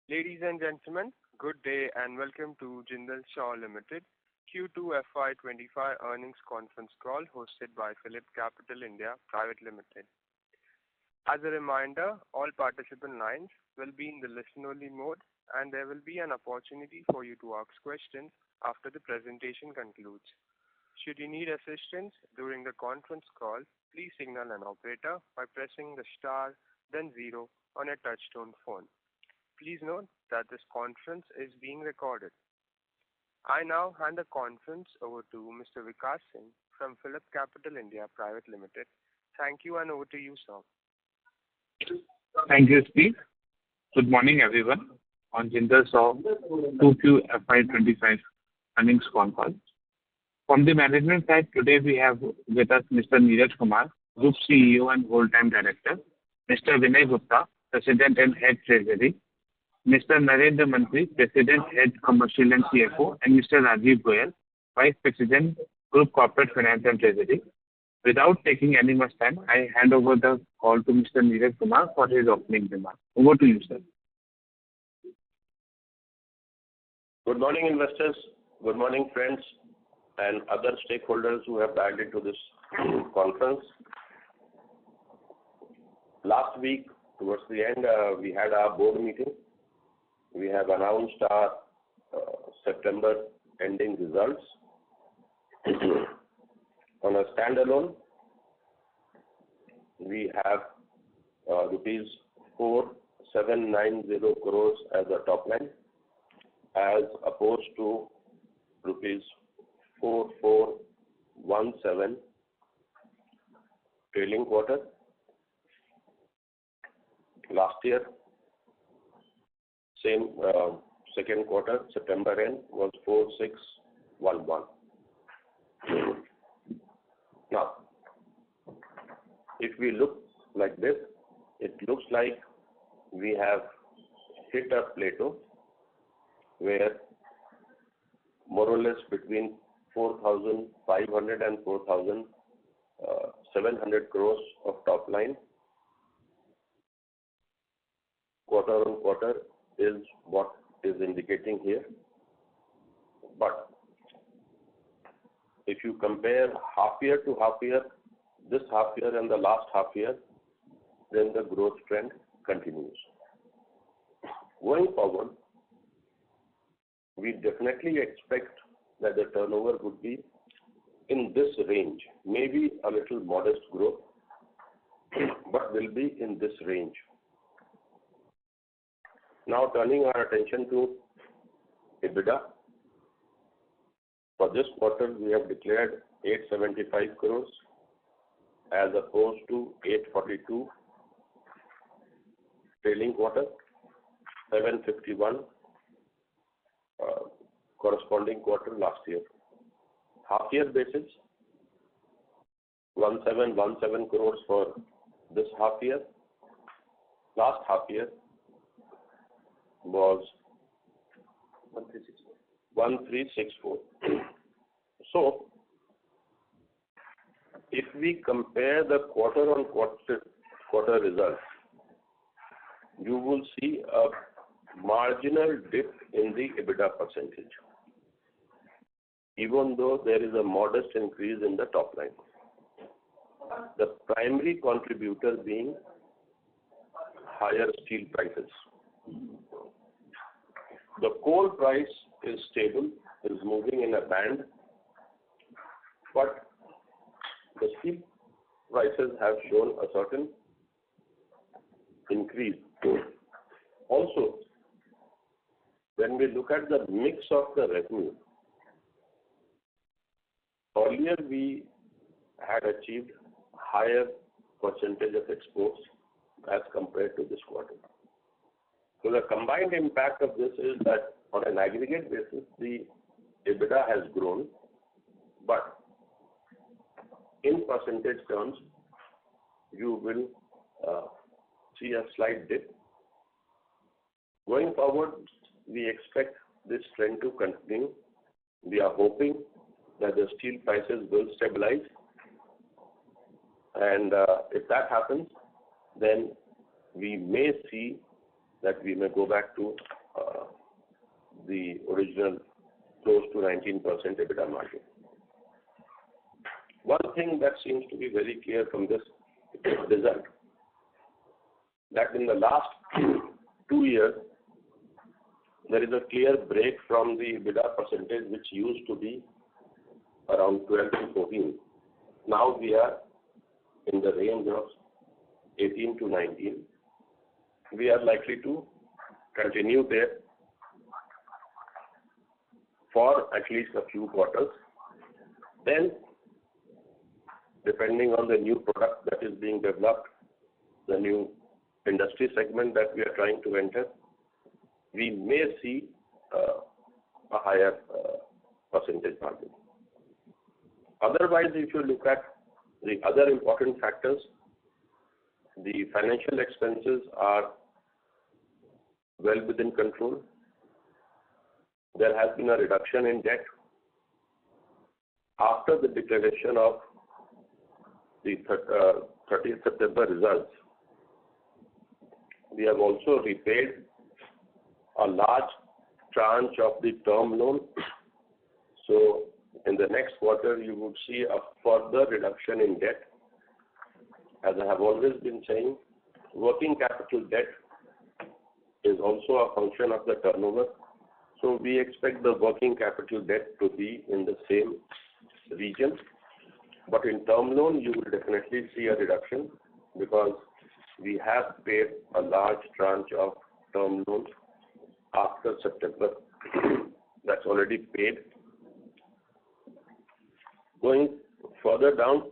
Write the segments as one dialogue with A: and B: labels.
A: Ladies and gentlemen, good day and welcome to Jindal Shaw Limited Q2 FY25 earnings conference call hosted by PhillipCapital India Private Limited. As a reminder, all participant lines will be in the listen-only mode and there will be an opportunity for you to ask questions after the presentation concludes. Should you need assistance during the conference call, please signal an operator by pressing the star then 0 on a touch-tone phone. Please note that this conference is being recorded. I now hand the conference over to Mr. Vikas Singh from PhillipCapital India Private Limited. Thank you and over to you, sir.
B: Thank you, Steve. Good morning, everyone. On Jindal Shaw 2Q FY25 earnings call. From the management side, today we have with us Mr. Neeraj Kumar, Group CEO and Whole-Time Director, Mr. Vinay Gupta, President and Head Treasury, Mr. Narendra Mantri, President, Head Commercial and CFO, and Mr. Rajiv Goyal, Vice President, Group Corporate Finance and Treasury. Without taking any much time, I hand over the call to Mr. Neeraj Kumar for his opening remarks. Over to you, sir.
C: Good morning, investors. Good morning, friends and other stakeholders who have dialed into this conference. Last week, towards the end, we had our board meeting. We have announced our September ending results. On a standalone, we have rupees 4790 crores as a top line, as opposed to rupees 4417 trailing quarter. Last year, same second quarter, September end, was 4611. Now, if we look like this, it looks like we have hit a plateau where more or less between 4,500 and 4,700 crores of top line quarter on quarter is what is indicating here. But if you compare half year to half year, this half year and the last half year, then the growth trend continues. Going forward, we definitely expect that the turnover would be in this range, maybe a little modest growth, but will be in this range. Now turning our attention to EBITDA. For this quarter, we have declared 875 crores as opposed to 842 trailing quarter, 751 corresponding quarter last year. Half year basis, 1717 crores for this half year. Last half year was 1364. So, if we compare the quarter on quarter results, you will see a marginal dip in the EBITDA percentage, even though there is a modest increase in the top line. The primary contributor being higher steel prices. The coal price is stable, is moving in a band, but the steel prices have shown a certain increase. Also, when we look at the mix of the revenue, earlier we had achieved higher percentage of exports as compared to this quarter. So the combined impact of this is that on an aggregate basis, the EBITDA has grown, but in percentage terms, you will see a slight dip. Going forward, we expect this trend to continue. We are hoping that the steel prices will stabilize, and if that happens, then we may see that we may go back to the original close to 19% EBITDA margin. One thing that seems to be very clear from this result, that in the last 2 years, there is a clear break from the EBITDA percentage which used to be around 12 to 14. Now we are in the range of 18 to 19. We are likely to continue there for at least a few quarters. Then, depending on the new product that is being developed, the new industry segment that we are trying to enter, we may see a higher percentage margin. Otherwise, if you look at the other important factors, the financial expenses are well within control. There has been a reduction in debt after the declaration of the 30th September results. We have also repaid a large tranche of the term loan. So in the next quarter, you would see a further reduction in debt. As I have always been saying, working capital debt is also a function of the turnover. So we expect the working capital debt to be in the same region. But in term loan, you will definitely see a reduction because we have paid a large tranche of term loans after September. That's already paid. Going further down,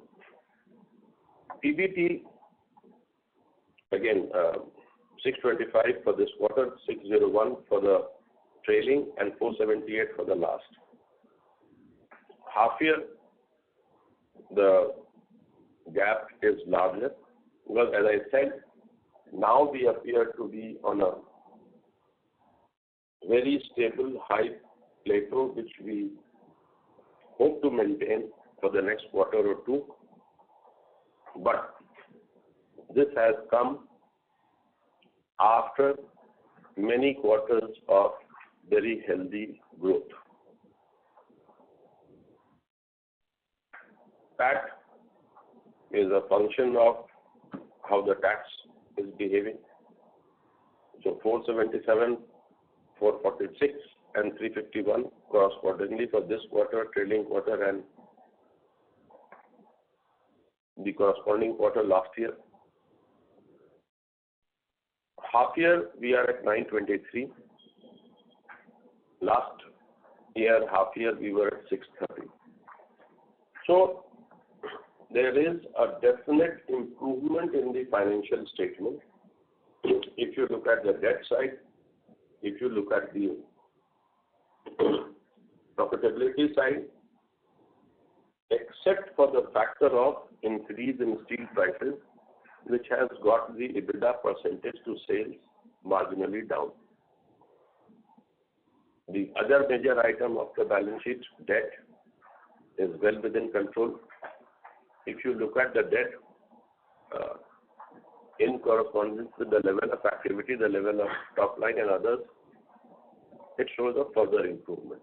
C: PBT, again, 625 for this quarter, 601 for the trailing, and 478 for the last. Half year, the gap is larger because, as I said, now we appear to be on a very stable high plateau which we hope to maintain for the next quarter or two. But this has come after many quarters of very healthy growth. That is a function of how the tax is behaving. So 477, 446 and 351 correspondingly for this quarter, trailing quarter, and the corresponding quarter last year. Half year, we are at 923. Last year, half year, we were at 630. So there is a definite improvement in the financial statement. If you look at the debt side, if you look at the profitability side, except for the factor of increase in steel prices, which has got the EBITDA percentage to sales marginally down. The other major item of the balance sheet, debt, is well within control. If you look at the debt in correspondence with the level of activity, the level of top line and others, it shows a further improvement.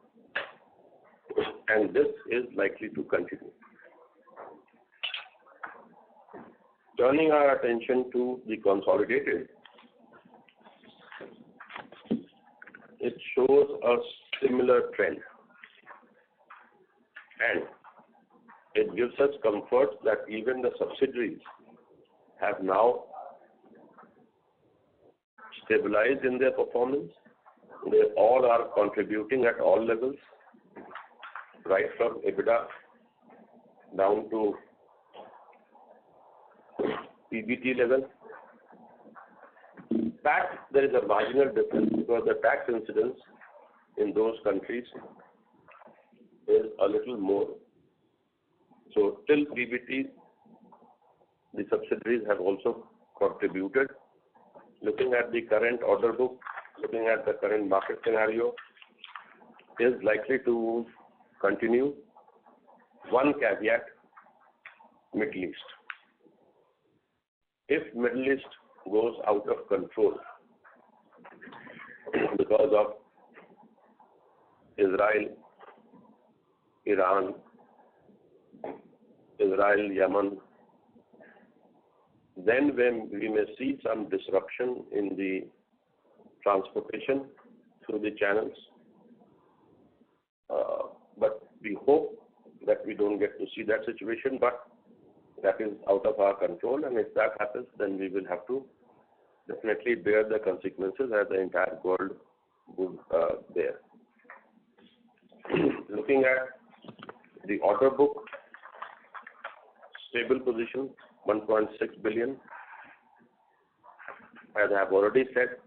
C: And this is likely to continue. Turning our attention to the consolidated, it shows a similar trend. And it gives us comfort that even the subsidiaries have now stabilized in their performance. They all are contributing at all levels, right from EBITDA down to PBT level. Tax, there is a marginal difference because the tax incidence in those countries is a little more. So till PBT, the subsidiaries have also contributed. Looking at the current order book, looking at the current market scenario, is likely to continue. One caveat, Middle East. If Middle East goes out of control because of Israel, Iran, Israel, Yemen, then when we may see some disruption in the transportation through the channels. But we hope that we don't get to see that situation, but that is out of our control, and if that happens, then we will have to definitely bear the consequences as the entire world would bear. Looking at the order book, stable position, 1.6 billion. As I have already said,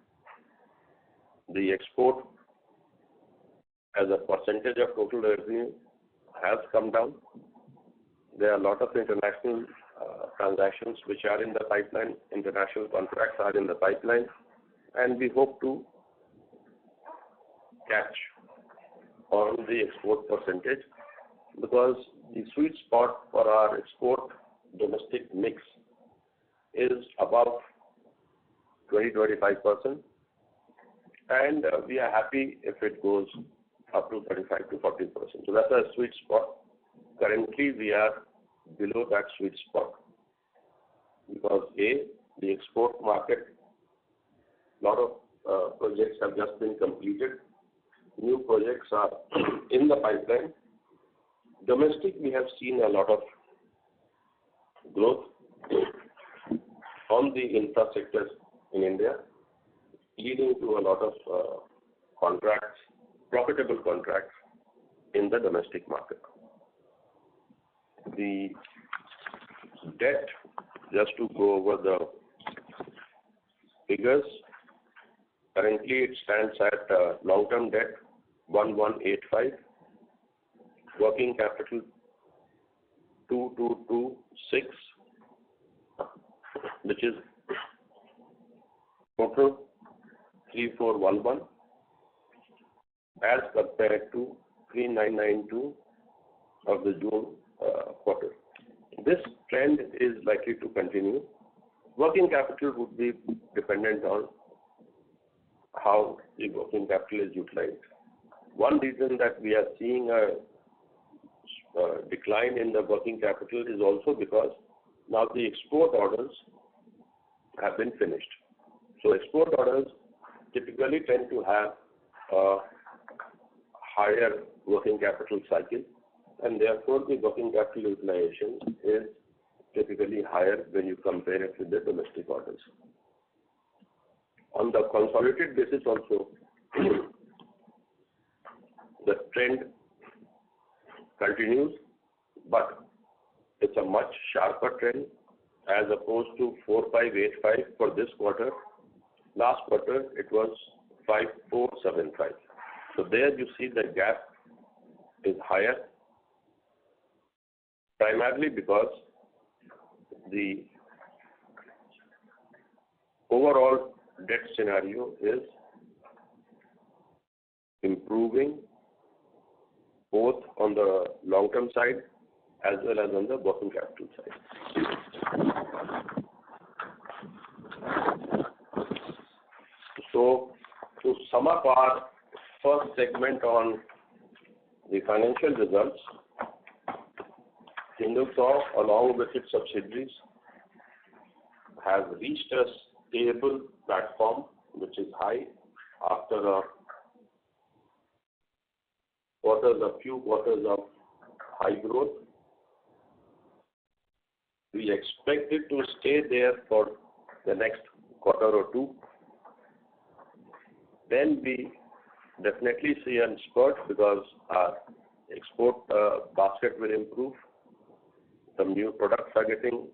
C: the export as a percentage of total revenue has come down. There are a lot of international transactions which are in the pipeline, international contracts are in the pipeline, and we hope to catch on the export percentage, because the sweet spot for our export domestic mix is above 20-25%, and we are happy if it goes up to 35 to 40%. So that's a sweet spot. Currently, we are below that sweet spot because the export market, a lot of projects have just been completed. New projects are in the pipeline. Domestic, we have seen a lot of growth on the infrastructure in India, leading to a lot of contracts, profitable contracts in the domestic market. The debt, just to go over the figures, currently it stands at long-term debt 1185, working capital 2226, which is total 3411 as compared to 3992 of the June quarter. This trend is likely to continue. Working capital would be dependent on how the working capital is utilized. One reason that we are seeing a decline in the working capital is also because now the export orders have been finished. So export orders typically tend to have a higher working capital cycle, and therefore the working capital utilization is typically higher when you compare it with the domestic orders. On the consolidated basis also, the trend continues, but it's a much sharper trend as opposed to 4585 for this quarter. Last quarter, it was 5475. So there you see the gap is higher, primarily because the overall debt scenario is improving both on the long-term side as well as on the working capital side. So to sum up our first segment on the financial results, Jindal SAW, along with its subsidiaries, have reached a stable platform which is high after a few quarters of high growth. We expect it to stay there for the next quarter or two. Then we definitely see a spurt because our export basket will improve. Some new products are getting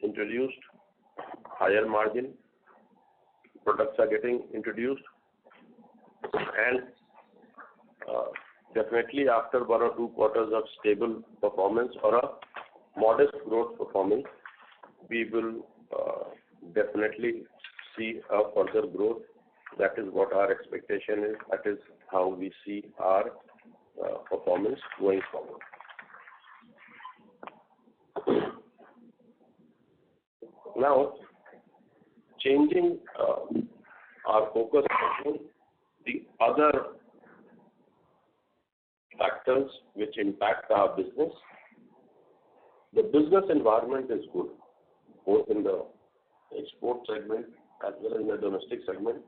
C: introduced, higher margin products are getting introduced, and definitely after 1 or 2 quarters of stable performance or a modest growth performance, we will definitely see a further growth. That is what our expectation is. That is how we see our performance going forward. Now, changing our focus on the other factors which impact our business. The business environment is good, both in the export segment as well as in the domestic segment.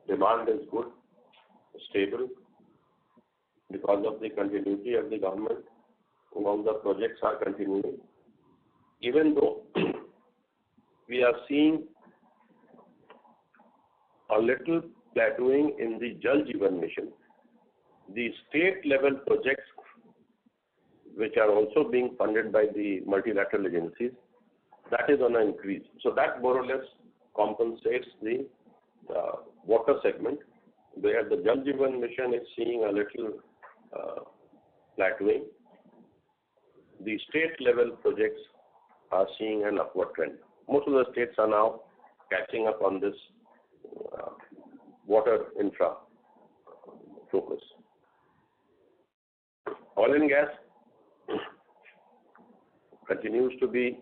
C: Demand is good, stable, because of the continuity of the government. All the projects are continuing. Even though we are seeing a little plateauing in the Jal Jeevan Mission, the state level projects which are also being funded by the multilateral agencies, that is on an increase. So that more or less compensates the water segment, where the Jal Jeevan Mission is seeing a little plateauing. The state level projects are seeing an upward trend. Most of the states are now catching up on this water infra focus. Oil and gas continues to be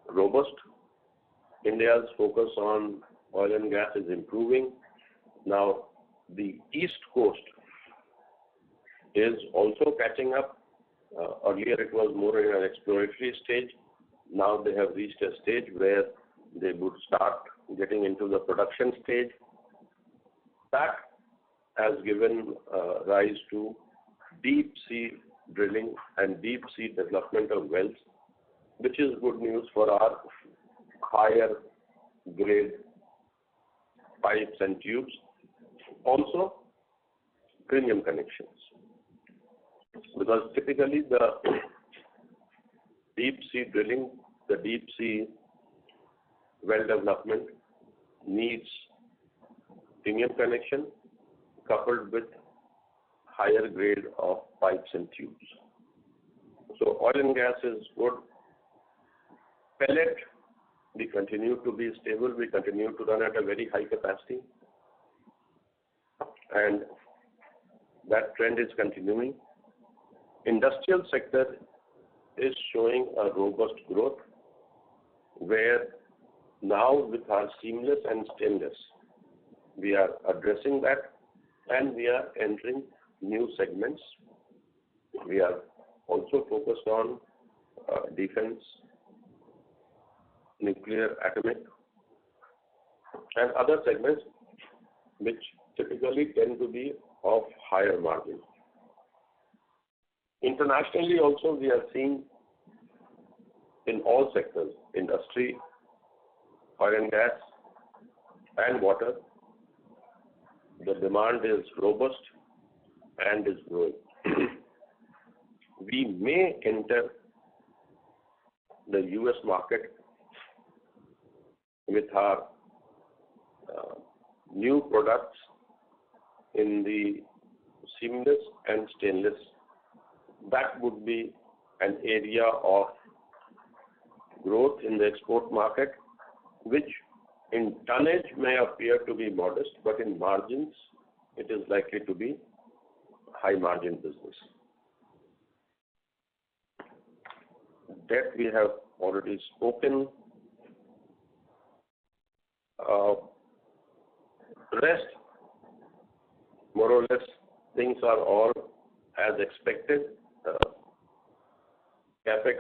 C: robust. India's focus on oil and gas is improving. Now, the East Coast is also catching up. Earlier, it was more in an exploratory stage. Now, they have reached a stage where they would start getting into the production stage. That has given rise to deep sea drilling and deep sea development of wells, which is good news for our higher grade pipes and tubes. Also, premium connections. Because typically the deep sea drilling, the deep sea well development needs premium connection coupled with higher grade of pipes and tubes. So oil and gas is good. Pellet, we continue to be stable. We continue to run at a very high capacity. And that trend is continuing. Industrial sector is showing a robust growth, where now with our seamless and stainless, we are addressing that and we are entering new segments. We are also focused on defense, nuclear, atomic, and other segments which typically tend to be of higher margin. Internationally also, we are seeing in all sectors, industry, oil and gas, and water, the demand is robust and is growing. We may enter the US market with our new products in the seamless and stainless. That would be an area of growth in the export market, which in tonnage may appear to be modest, but in margins, it is likely to be high margin business. That we have already spoken. Rest, more or less, things are all as expected. CapEx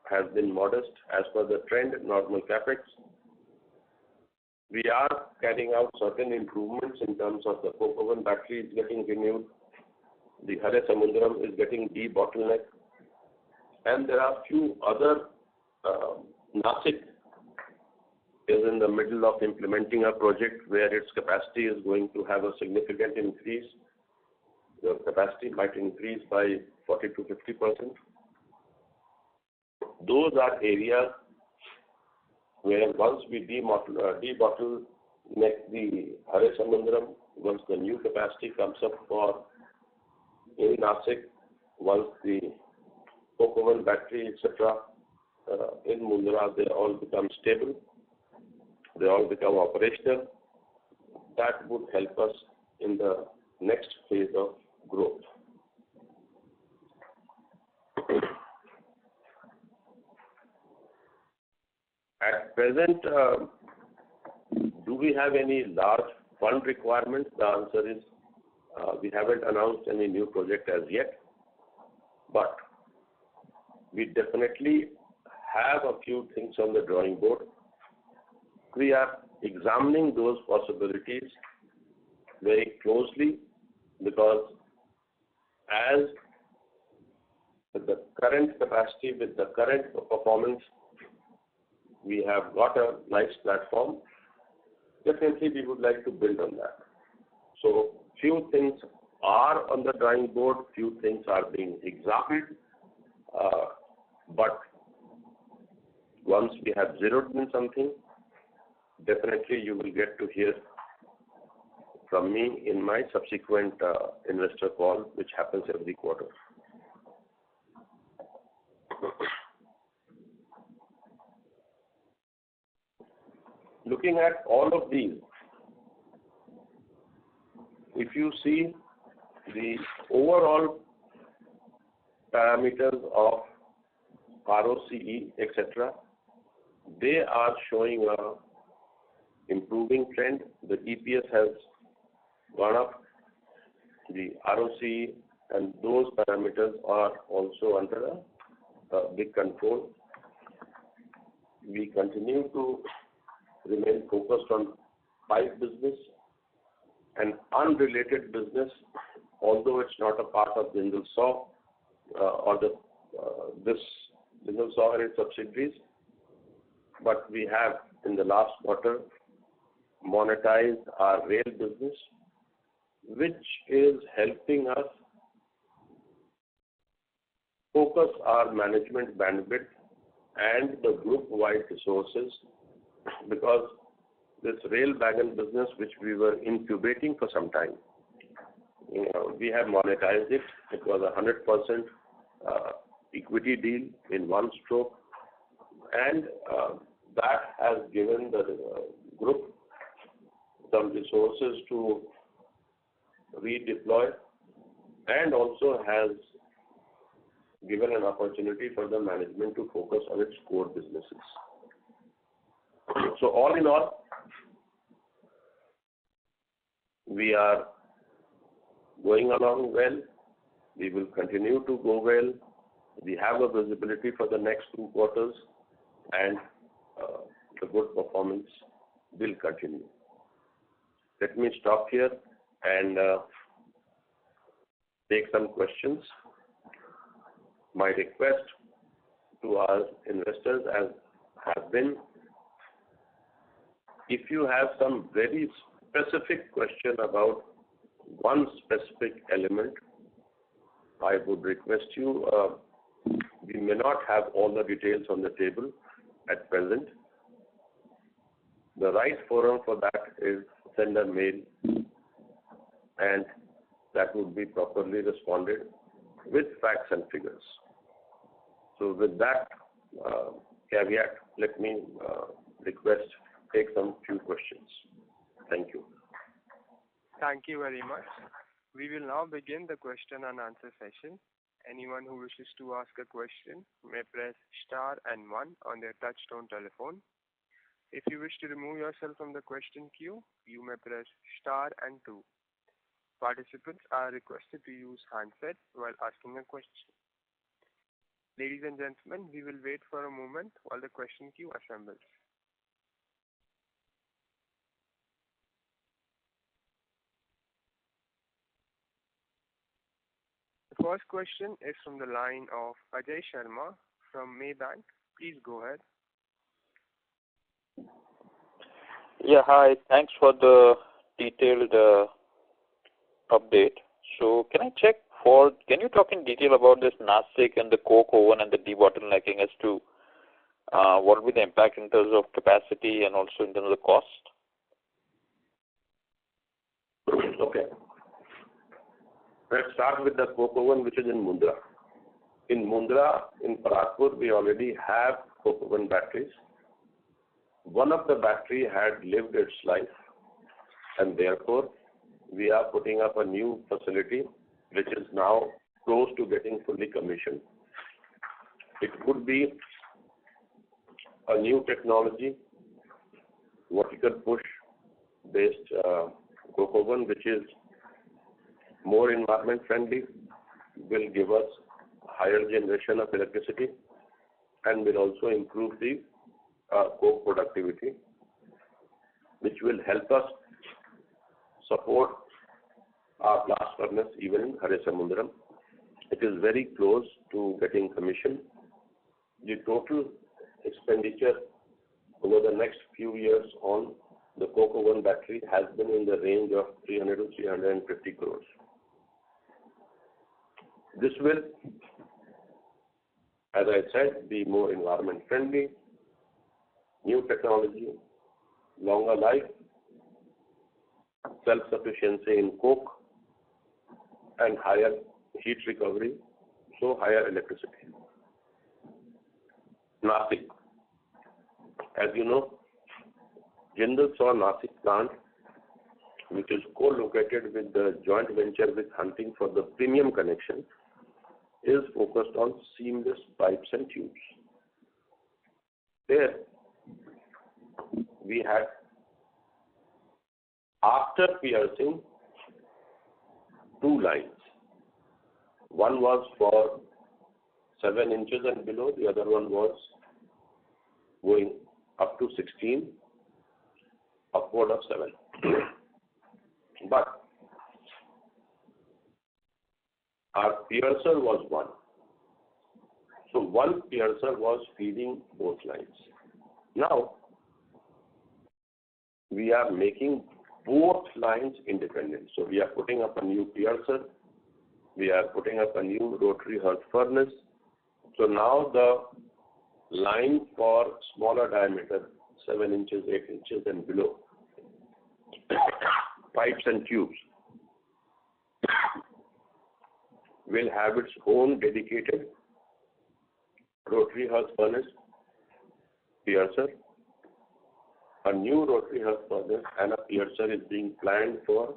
C: has been modest as per the trend, normal CapEx. We are carrying out certain improvements in terms of the coke oven battery is getting renewed. The Hare Samundaram is getting de-bottlenecked. And there are few other, Nasik is in the middle of implementing a project where its capacity is going to have a significant increase. The capacity might increase by 40 to 50%. Those are areas where once we de-bottleneck the Hare Samundaram, once the new capacity comes up for in Nasik, once the coke oven battery, etc., in Mundra, they all become stable, they all become operational. That would help us in the next phase of growth. At present, do we have any large fund requirements? The answer is We haven't announced any new project as yet, but we definitely have a few things on the drawing board. We are examining those possibilities very closely because as with the current capacity, with the current performance, we have got a nice platform. Definitely we would like to build on that. So few things are on the drawing board, few things are being examined, but once we have zeroed in something, definitely you will get to hear from me in my subsequent investor call, which happens every quarter. Looking at all of these, if you see the overall parameters of ROCE, etc., they are showing a improving trend. The EPS has gone up, the ROCE and those parameters are also under a big control. We continue to remain focused on pipe business and unrelated business, although it's not a part of Jindal Saw or this Jindal Saw and its subsidiaries, but we have in the last quarter monetized our rail business, which is helping us focus our management bandwidth and the group-wide resources, because this rail wagon business, which we were incubating for some time, we have monetized it. It was a 100% equity deal in one stroke, and that has given the group some resources to redeploy and also has given an opportunity for the management to focus on its core businesses. So all in all, we are going along well. We will continue to go well. We have a visibility for the next 2 quarters, and the good performance will continue. Let me stop here and take some questions. My request to our investors has been, if you have some very specific question about one specific element, I would request you, we may not have all the details on the table at present. The right forum for that is send a mail, and that would be properly responded with facts and figures. So with that caveat, let me take some few questions. Thank you.
A: Thank you very much. We will now begin the question and answer session. Anyone who wishes to ask a question may press star and 1 on their touchtone telephone. If you wish to remove yourself from the question queue, you may press star and 2. Participants are requested to use handset while asking a question. Ladies and gentlemen, we will wait for a moment while the question queue assembles. The first question is from the line of Ajay Sharma from Maybank. Please go ahead.
D: Yeah, hi. Thanks for the detailed update. So can you talk in detail about this Nashik and the coke oven and the debottlenecking as to what will be the impact in terms of capacity and also in terms of cost?
C: Okay. Let's start with the coke oven, which is in Mundra. In Mundra, in Parakpur, we already have coke oven batteries. One of the battery had lived its life, and therefore we are putting up a new facility which is now close to getting fully commissioned. It could be a new technology, vertical push based coke oven, which is more environment friendly, will give us higher generation of electricity, and will also improve the coke productivity, which will help us support our blast furnace even in Harisamundaram. It is very close to getting commissioned. The total expenditure over the next few years on the coke oven battery has been in the range of 300 to 350 crores. This will, as I said, be more environment friendly, new technology, longer life, self-sufficiency in coke, and higher heat recovery, so higher electricity. Nasik. As you know, Jindal saw Nasik plant, which is co-located with the joint venture with Hunting for the premium connection, is focused on seamless pipes and tubes. There, we had, after piercing, 2 lines. One was for 7 inches and below, the other one was going up to 16, upward of 7. But our piercer was 1. So one piercer was feeding both lines. Now, we are making both lines independent. So we are putting up a new piercer, we are putting up a new rotary hearth furnace. So now the line for smaller diameter, 7 inches, 8 inches and below, pipes and tubes, will have its own dedicated rotary hearth furnace, piercer. A new rotary hearth furnace and a piercer is being planned for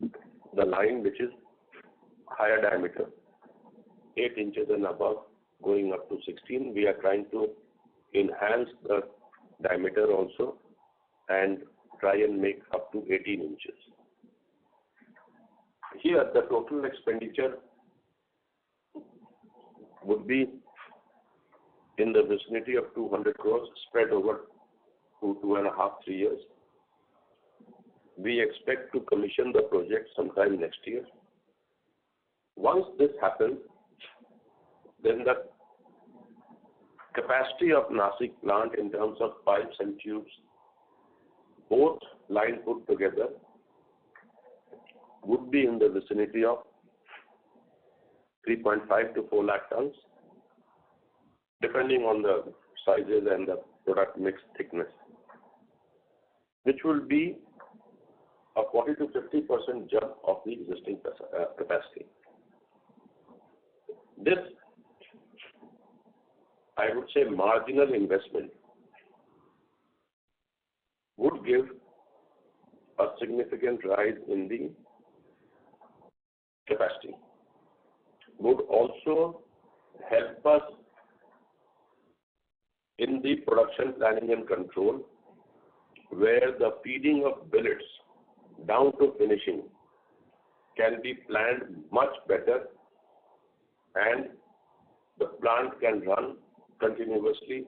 C: the line which is higher diameter, 8 inches and above, going up to 16. We are trying to enhance the diameter also and try and make up to 18 inches. Here, the total expenditure would be in the vicinity of 200 crores spread over 2.5, 3 years. We expect to commission the project sometime next year. Once this happens, then the capacity of Nasik plant in terms of pipes and tubes, both line put together, would be in the vicinity of 3.5 to 4 lakh tons, depending on the sizes and the product mix thickness, which will be a 40 to 50% jump of the existing capacity. This, I would say, marginal investment would give a significant rise in the capacity, would also help us in the production planning and control, where the feeding of billets down to finishing can be planned much better and the plant can run continuously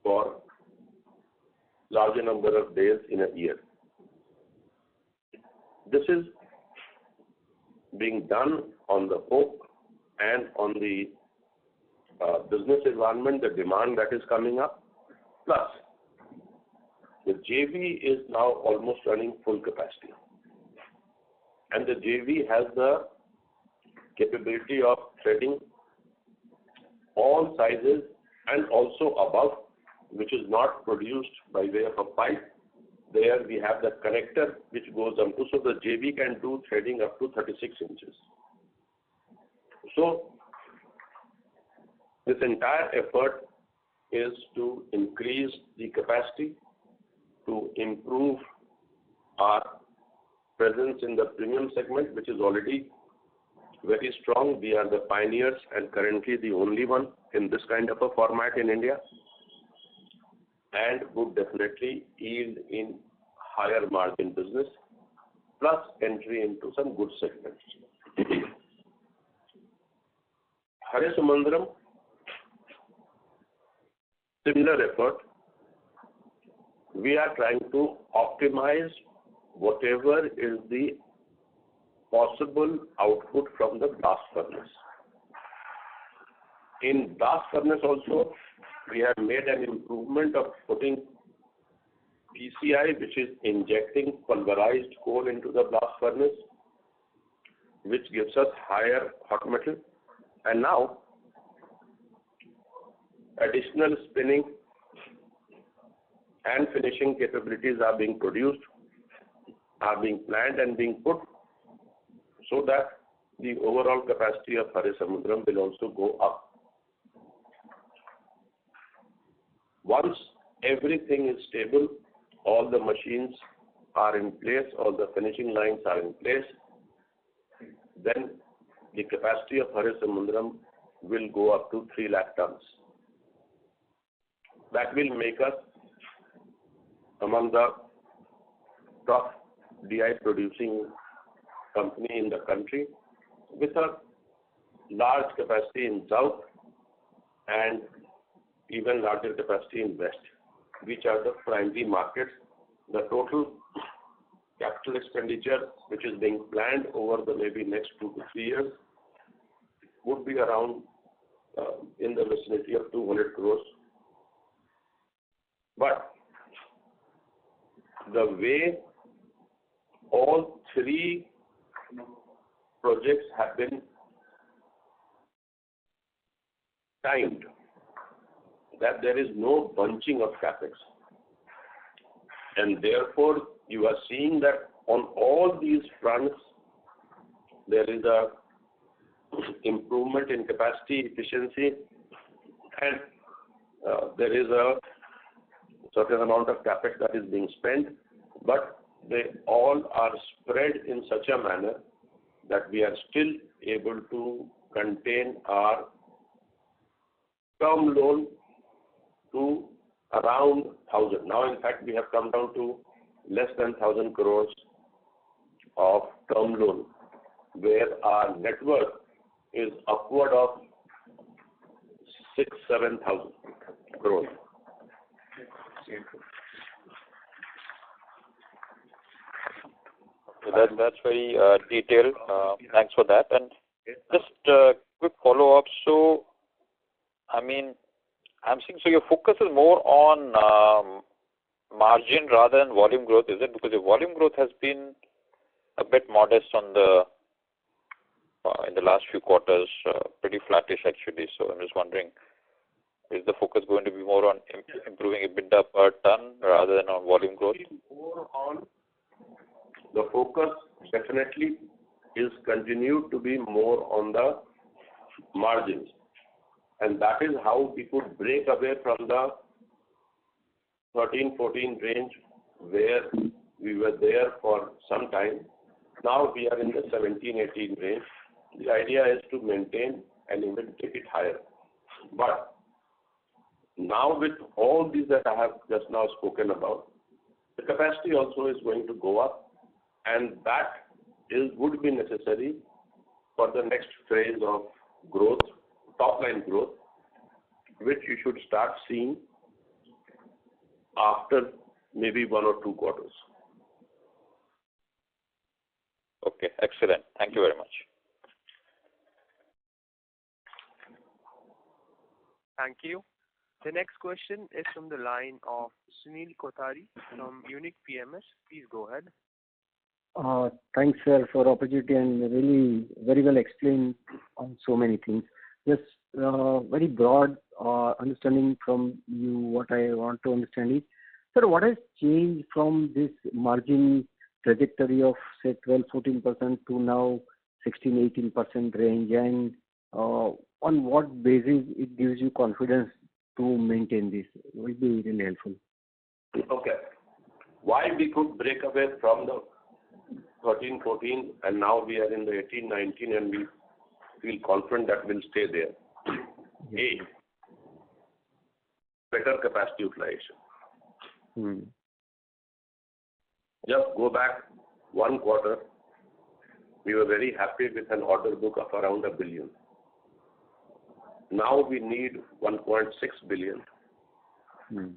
C: for larger number of days in a year. This is being done on the hope and on the business environment, the demand that is coming up. Plus, the JV is now almost running full capacity. And the JV has the capability of threading all sizes and also above, which is not produced by way of a pipe. There we have the connector which goes up to, so the JV can do threading up to 36 inches. So this entire effort is to increase the capacity, to improve our presence in the premium segment, which is already very strong. We are the pioneers and currently the only one in this kind of a format in India, and would definitely yield in higher margin business, plus entry into some good segments. Harisamudram, similar effort. We are trying to optimize whatever is the possible output from the blast furnace. In blast furnace also, we have made an improvement of putting PCI, which is injecting pulverized coal into the blast furnace, which gives us higher hot metal. And now, additional spinning and finishing capabilities are being produced, are being planned and being put, so that the overall capacity of Harisamudram will also go up. Once everything is stable, all the machines are in place, all the finishing lines are in place, then the capacity of Harisamudram will go up to 3 lakh tons. That will make us among the top DI producing company in the country, with a large capacity in South and even larger capacity in West, which are the primary markets. The total capital expenditure, which is being planned over the maybe next 2 to 3 years, would be around in the vicinity of 200 crores. But the way all 3 projects have been timed, that there is no bunching of capex. And therefore, you are seeing that on all these fronts, there is a improvement in capacity, efficiency, and there is a certain amount of capex that is being spent, but they all are spread in such a manner that we are still able to contain our term loan to around 1,000. Now, in fact, we have come down to less than 1,000 crores of term loan, where our net worth is upward of 6,000-7,000 crores.
D: That's very detailed. Thanks for that. And just quick follow-up. So, I mean, I'm seeing, so your focus is more on margin rather than volume growth, is it? Because your volume growth has been a bit modest on the in the last few quarters, pretty flattish actually. So I'm just wondering, is the focus going to be more on improving EBITDA per ton rather than on volume growth?
C: More on the focus definitely is continued to be more on the margins. And that is how we could break away from the 13-14 range where we were there for some time. Now we are in the 17-18 range. The idea is to maintain and even take it higher. But now with all these that I have just now spoken about, the capacity also is going to go up, and that would be necessary for the next phase of growth, top line growth, which you should start seeing after maybe 1 or 2 quarters.
D: Okay, excellent. Thank you very much.
A: Thank you. The next question is from the line of Sunil Kothari from Unique PMS. Please go ahead.
E: Thanks, sir, for opportunity, and really very well explained on so many things. Just very broad understanding from you. What I want to understand is, sir, what has changed from this margin trajectory of say 12-14% to now 16-18% range, and on what basis it gives you confidence to maintain this? It will be really helpful.
C: Okay. Why we could break away from the 13-14 and now we are in the 18-19 and we feel confident that we'll stay there? A, better capacity utilization. Just go back one quarter, we were very happy with an order book of around $1 billion. Now we need 1.6 billion.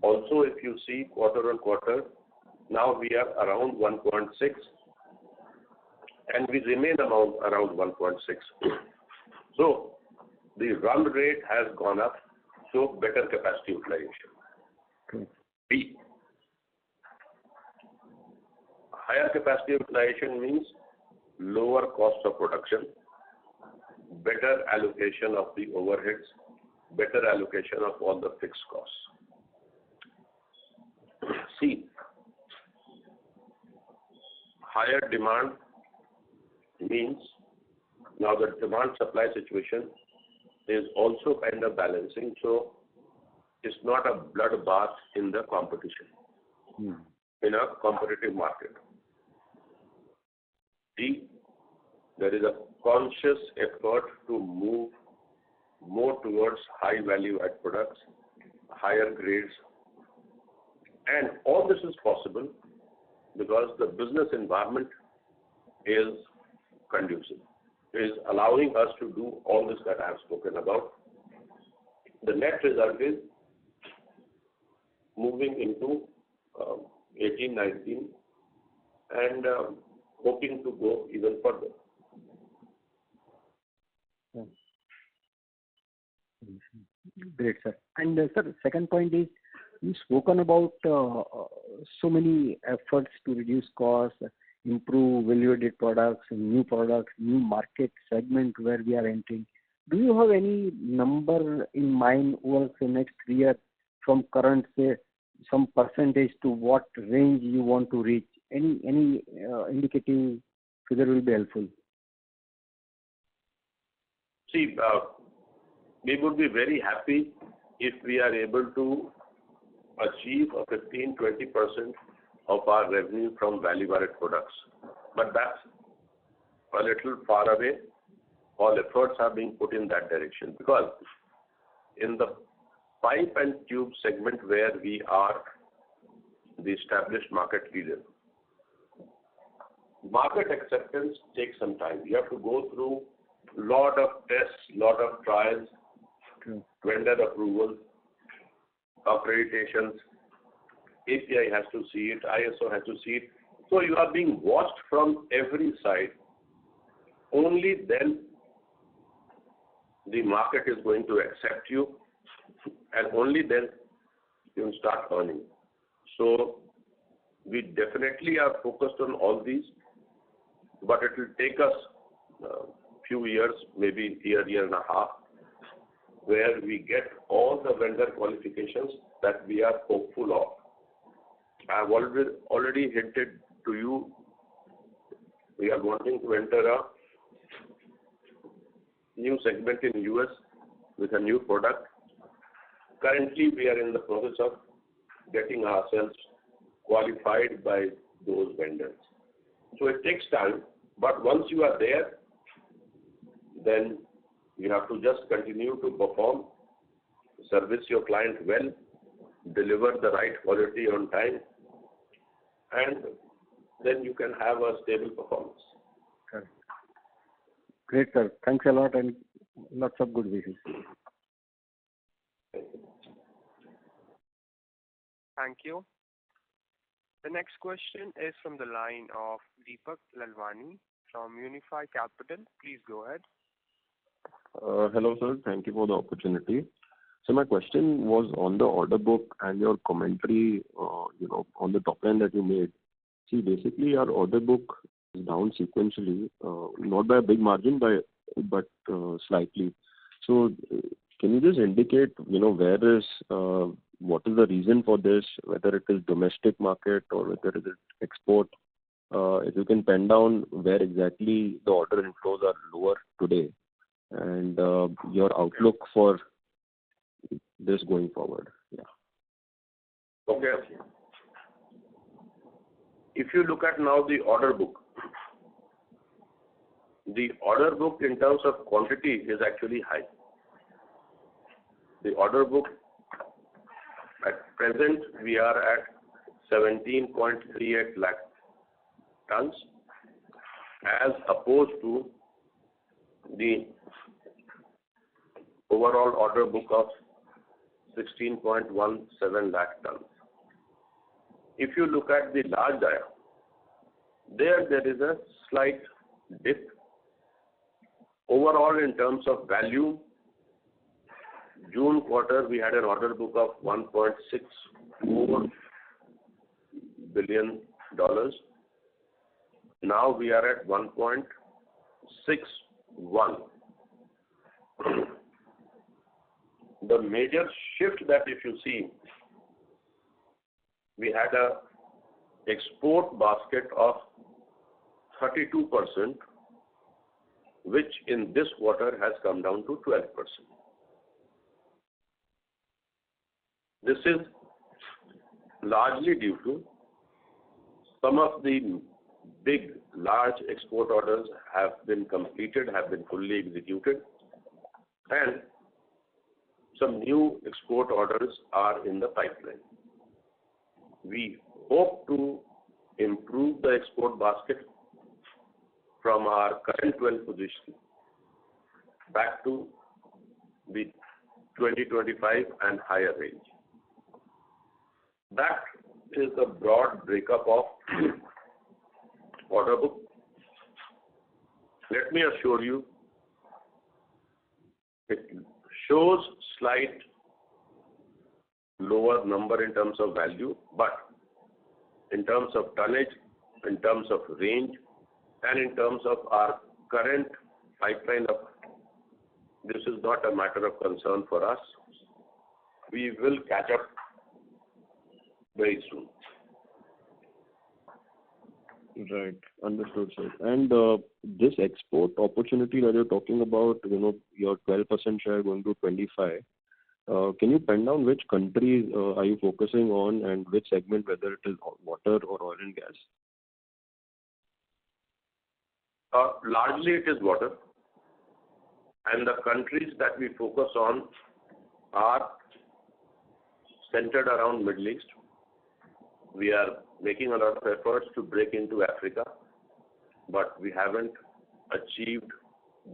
C: Also, if you see quarter on quarter, now we are around 1.6 and we remain around 1.6. So the run rate has gone up, so better capacity utilization. B. Higher capacity utilization means lower cost of production, better allocation of the overheads, better allocation of all the fixed costs. C. Higher demand means now the demand supply situation is also kind of balancing, so it's not a bloodbath in the competition, in a competitive market. D. There is a conscious effort to move more towards high value add products, higher grades, and all this is possible because the business environment is conducive, is allowing us to do all this that I have spoken about. The net result is moving into 18, 19 and hoping to go even further.
E: Great, sir. And sir, second point is, you've spoken about so many efforts to reduce costs, improve value-added products, new market segment where we are entering. Do you have any number in mind over the next 3 years from current, say, some percentage to what range you want to reach? Any indicative figure will be helpful.
C: See, we would be very happy if we are able to achieve a 15-20% of our revenue from value-added products. But that's a little far away. All efforts are being put in that direction because in the pipe and tube segment where we are the established market leader, market acceptance takes some time. You have to go through a lot of tests, lot of trials, vendor approvals, accreditations, API has to see it, ISO has to see it. So you are being watched from every side. Only then the market is going to accept you and only then you will start earning. So we definitely are focused on all these, but it will take us a few years, maybe year and a half, where we get all the vendor qualifications that we are hopeful of. I have already hinted to you, we are wanting to enter a new segment in US with a new product. Currently, we are in the process of getting ourselves qualified by those vendors. So it takes time, but once you are there, then you have to just continue to perform, service your client well, deliver the right quality on time, and then you can have a stable performance.
E: Correct. Great, sir. Thanks a lot and lots of good wishes.
A: Thank you. The next question is from the line of Deepak Lalwani from Unifi Capital. Please go ahead.
F: Hello, sir. Thank you for the opportunity. So my question was on the order book and your commentary, on the top line that you made. See, basically, our order book is down sequentially, not by a big margin, but slightly. So can you just indicate, where is, what is the reason for this, whether it is domestic market or whether it is export? If you can pen down where exactly the order inflows are lower today and your outlook for this going forward. Yeah.
C: Okay. If you look at now the order book in terms of quantity is actually high. The order book at present we are at 17.38 lakh tons as opposed to the overall order book of 16.17 lakh tons. If you look at the large dia, there is a slight dip. Overall, in terms of value, June quarter we had an order book of $1.64 billion. Now we are at 1.61. The major shift that if you see, we had a export basket of 32%, which in this quarter has come down to 12%. This is largely due to some of the big, large export orders have been completed, have been fully executed, and some new export orders are in the pipeline. We hope to improve the export basket from our current 12 position back to the 2025 and higher range. That is the broad breakup of order book. Let me assure you, it shows slight lower number in terms of value, but in terms of tonnage, in terms of range, and in terms of our current pipeline of, this is not a matter of concern for us. We will catch up very soon.
F: Right. Understood, sir. And this export opportunity that you're talking about, your 12% share going to 25, can you pen down which countries are you focusing on and which segment, whether it is water or oil and gas?
C: Largely it is water, and the countries that we focus on are centered around Middle East. We are making a lot of efforts to break into Africa, but we haven't achieved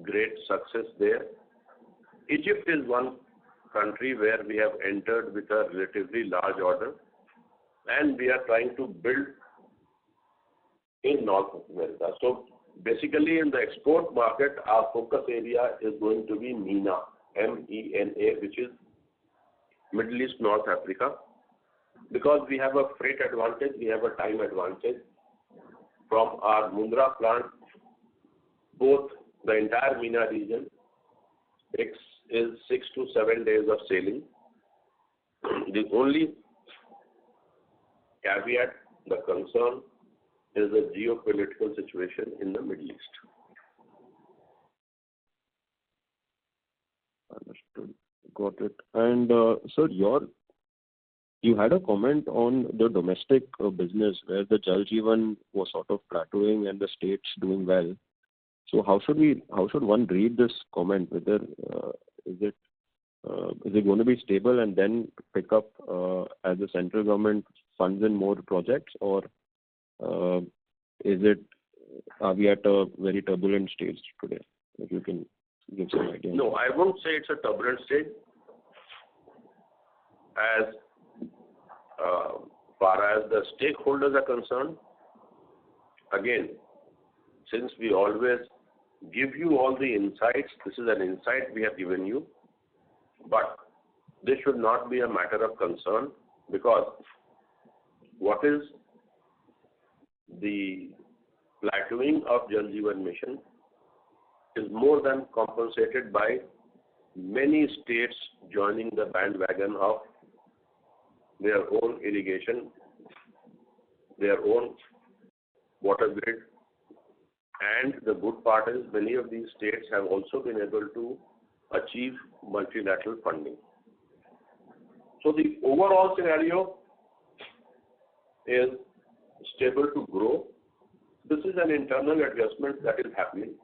C: great success there. Egypt is one country where we have entered with a relatively large order, and we are trying to build in North America. So basically in the export market, our focus area is going to be MENA, M-E-N-A, which is Middle East, North Africa, because we have a freight advantage, we have a time advantage. From our Mundra plant, both the entire MENA region is 6 to 7 days of sailing. The only caveat, the concern, is the geopolitical situation in the Middle East.
F: Understood. Got it. And sir, you had a comment on the domestic business where the Jal Jeevan was sort of plateauing and the states doing well. So how should one read this comment? Whether is it going to be stable and then pick up as the central government funds in more projects, or are we at a very turbulent stage today? If you can give some idea.
C: No, I won't say it's a turbulent stage. As far as the stakeholders are concerned, again, since we always give you all the insights, this is an insight we have given you, but this should not be a matter of concern, because what is the plateauing of Jal Jeevan Mission is more than compensated by many states joining the bandwagon of their own irrigation, their own water grid, and the good part is many of these states have also been able to achieve multilateral funding. So the overall scenario is stable to grow. This is an internal adjustment that is happening.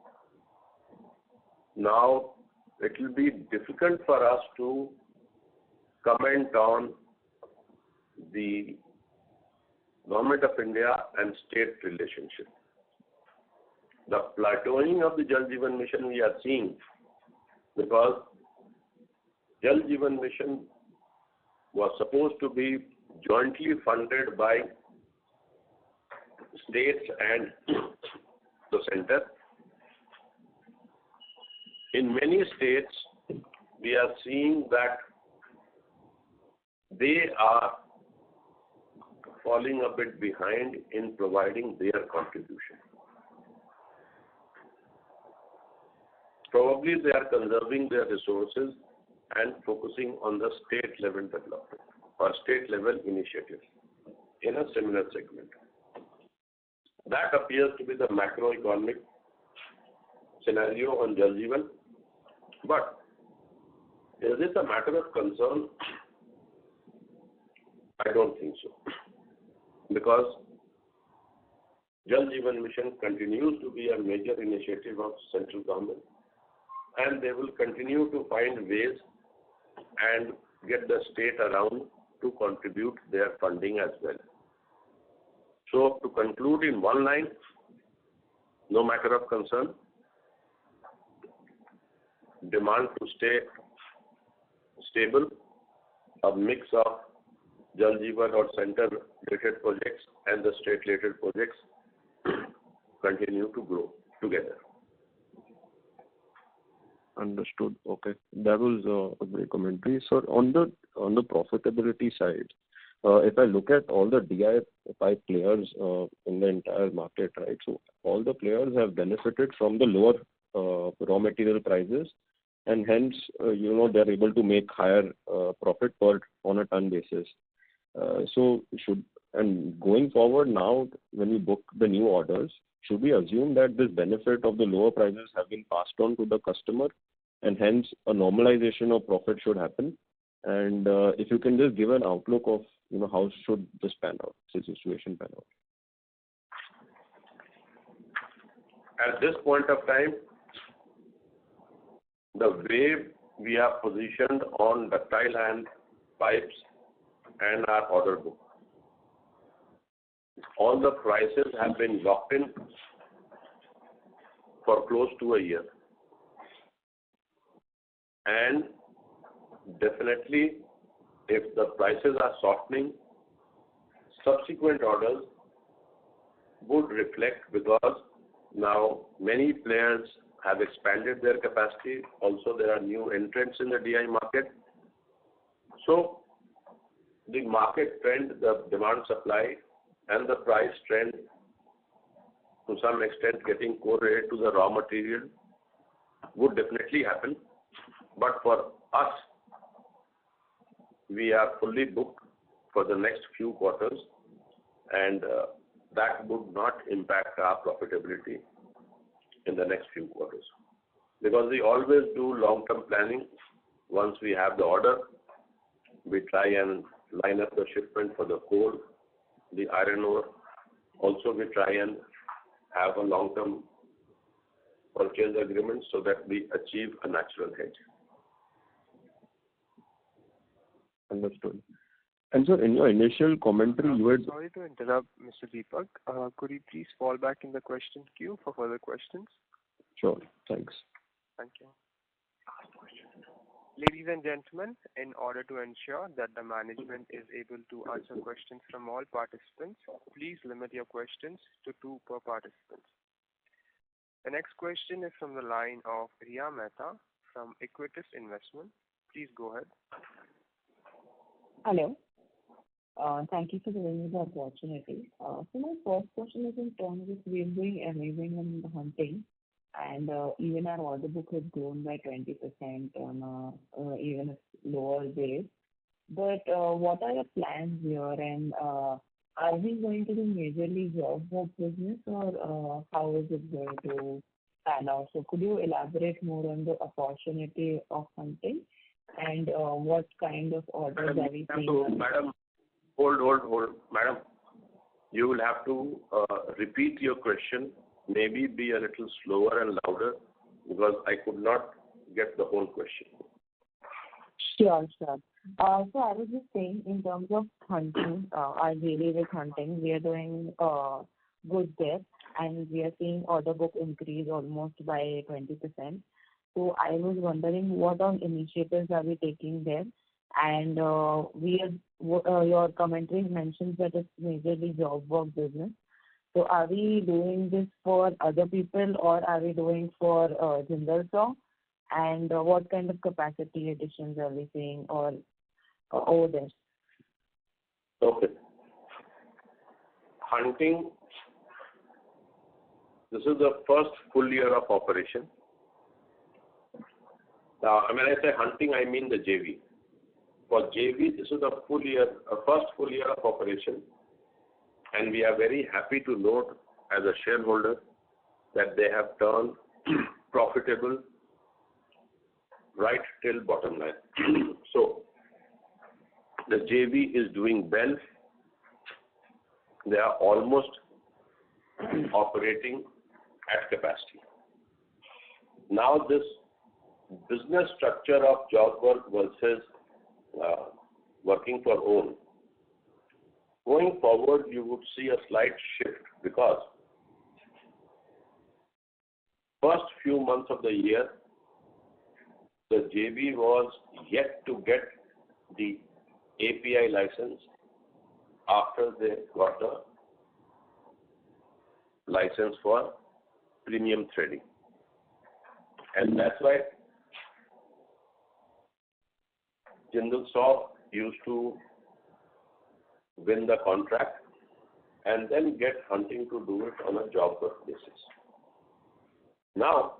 C: Now, it will be difficult for us to comment on the Government of India and state relationship. the plateauing of the Jal Jeevan Mission we are seeing, because Jal Jeevan Mission was supposed to be jointly funded by states and the center. In many states, we are seeing that they are falling a bit behind in providing their contribution. Probably they are conserving their resources and focusing on the state level development or state level initiatives in a similar segment. That appears to be the macroeconomic scenario on Jal Jeevan. But is this a matter of concern? I don't think so. Because Jal Jeevan Mission continues to be a major initiative of central government, and they will continue to find ways and get the state around to contribute their funding as well. So to conclude in one line, no matter of concern, demand to stay stable, a mix of Jal Jeevan or center-related projects and the state-related projects continue to grow together.
F: Understood. Okay. That was a great commentary. So on the profitability side, if I look at all the DI pipe players in the entire market, right? So all the players have benefited from the lower raw material prices, and hence, they're able to make higher profit per on a ton basis. And going forward now, when we book the new orders, should we assume that this benefit of the lower prices have been passed on to the customer, and hence a normalization of profit should happen? And if you can just give an outlook of, how should this pan out, this situation pan out?
C: At this point of time, the way we are positioned on ductile iron pipes and our order book, all the prices have been locked in for close to a year. And definitely, if the prices are softening, subsequent orders would reflect, because now many players have expanded their capacity. Also, there are new entrants in the DI market. So, the market trend, the demand supply and the price trend to some extent getting correlated to the raw material would definitely happen. But for us, we are fully booked for the next few quarters, and that would not impact our profitability in the next few quarters. Because we always do long-term planning. Once we have the order, we try and line up the shipment for the coal, the iron ore. Also, we try and have a long-term purchase agreement so that we achieve a natural hedge.
F: Understood. And so in your initial commentary, you had...
A: Sorry to interrupt, Mr. Deepak. Could you please fall back in the question queue for further questions?
F: Sure. Thanks.
A: Thank you. Ladies and gentlemen, in order to ensure that the management is able to answer questions from all participants, please limit your questions to 2 per participant. The next question is from the line of Riya Mehta from Equitas Investment. Please go ahead.
G: Hello. Thank you for giving me the opportunity. So my first question is in terms of we're doing amazing in the hunting, and even our order book has grown by 20% on even a lower base. But what are your plans here, and are we going to do majorly job work business, or how is it going to pan out? So could you elaborate more on the opportunity of hunting, and what kind of orders are we seeing?
C: Madam, hold. Madam, you will have to repeat your question, maybe be a little slower and louder, because I could not get the whole question.
G: Sure. So I was just saying, in terms of hunting, ideally with hunting, we are doing good there. and we are seeing order book increase almost by 20%. So I was wondering what all initiatives are we taking there? And your commentary mentions that it's majorly job work business. So are we doing this for other people or are we doing for Jindal Saw? And what kind of capacity additions are we seeing or over there?
C: Okay. Hunting, this is the first full year of operation. Now, when I say hunting, I mean the JV. For JV, this is the first full year of operation, and we are very happy to note as a shareholder that they have turned profitable right till bottom line. So, the JV is doing well. They are almost operating at capacity. Now, this business structure of job work versus working for own, going forward, you would see a slight shift because first few months of the year, the JV was yet to get the API license after they got the license for premium threading. And that's why Jindal Saw used to win the contract and then get hunting to do it on a job work basis. Now,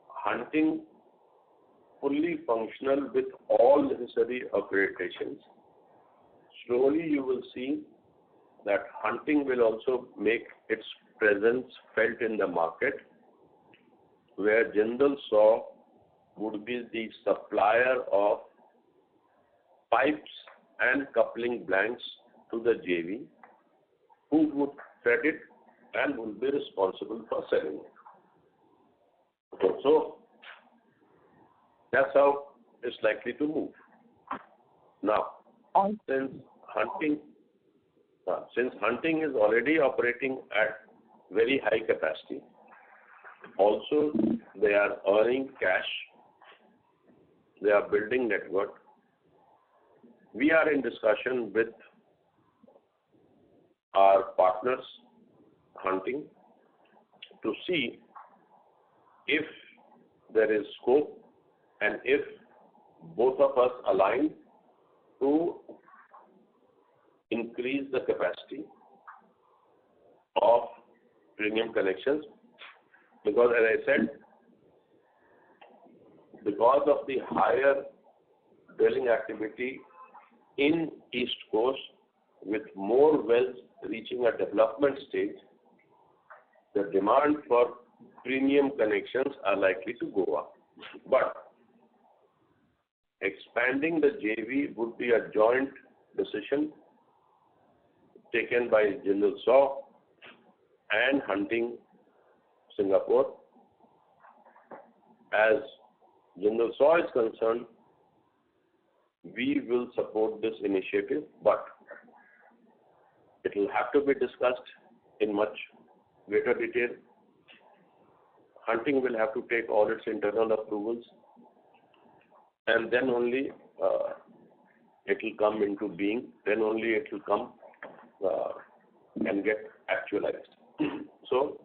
C: hunting fully functional with all necessary accreditations, slowly you will see that hunting will also make its presence felt in the market, where Jindal Saw would be the supplier of pipes and coupling blanks to the JV, who would thread it and will be responsible for selling it. So, that's how it's likely to move. Now, since hunting is already operating at very high capacity, also they are earning cash, they are building network. We are in discussion with our partners, hunting, to see if there is scope and if both of us align to increase the capacity of premium connections. Because as I said, because of the higher drilling activity in East Coast, with more wells reaching a development stage, the demand for premium connections are likely to go up. But expanding the JV would be a joint decision taken by Jindal Saw and Hunting Singapore. As Jindal Saw is concerned, we will support this initiative, but it will have to be discussed in much greater detail. Hunting will have to take all its internal approvals, and then only it will come into being, then only it will come and get actualized. So,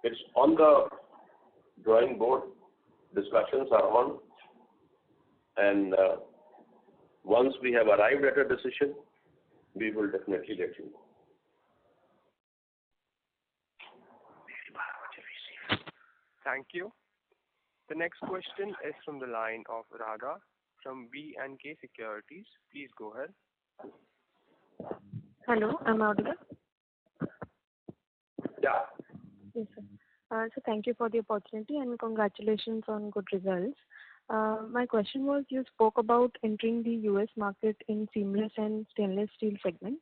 C: it's on the drawing board, discussions are on, and once we have arrived at a decision, we will definitely let you know.
A: Thank you. The next question is from the line of Radha from B&K Securities. Please go ahead.
H: Hello, I'm audible?
C: Yeah.
H: Yes, sir. So thank you for the opportunity and congratulations on good results. My question was, you spoke about entering the US market in seamless and stainless steel segment.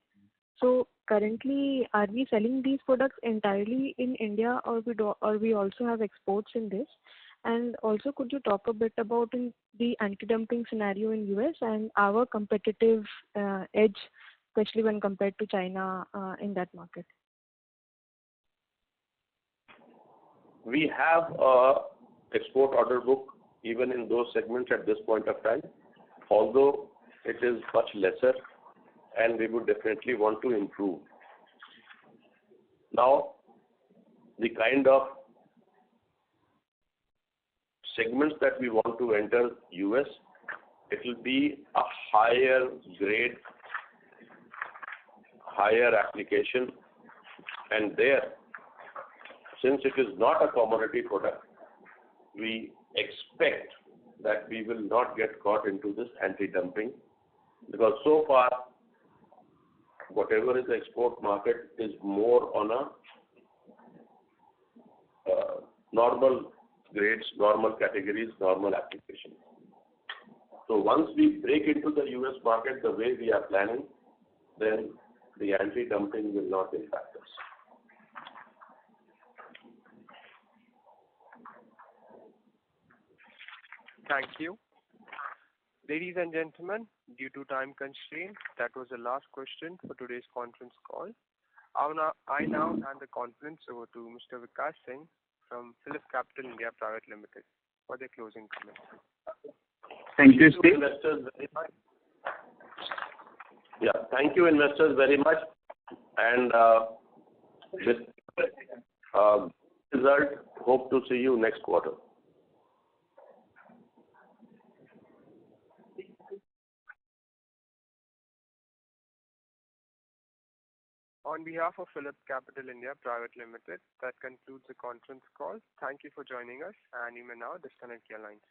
H: So currently, are we selling these products entirely in India, or we also have exports in this? And also, could you talk a bit about the anti-dumping scenario in US and our competitive edge, especially when compared to China in that market?
C: we have a export order book even in those segments at this point of time, although it is much lesser, and we would definitely want to improve. Now, the kind of segments that we want to enter US, it will be a higher grade, higher application, and there, since it is not a commodity product, we expect that we will not get caught into this anti-dumping, because so far, whatever is the export market is more on a normal grades, normal categories, normal applications. So once we break into the US market the way we are planning, then the anti-dumping will not impact us.
A: Thank you. Ladies and gentlemen, due to time constraint, that was the last question for today's conference call. I now hand the conference over to Mr. Vikas Singh from PhillipCapital India Private Limited for their closing comments.
B: Thank you, Steve.
C: Investors very much. Yeah, thank you, investors, very much. And with result, hope to see you next quarter.
A: On behalf of PhillipCapital India Private Limited, that concludes the conference call. Thank you for joining us, and you may now disconnect your lines.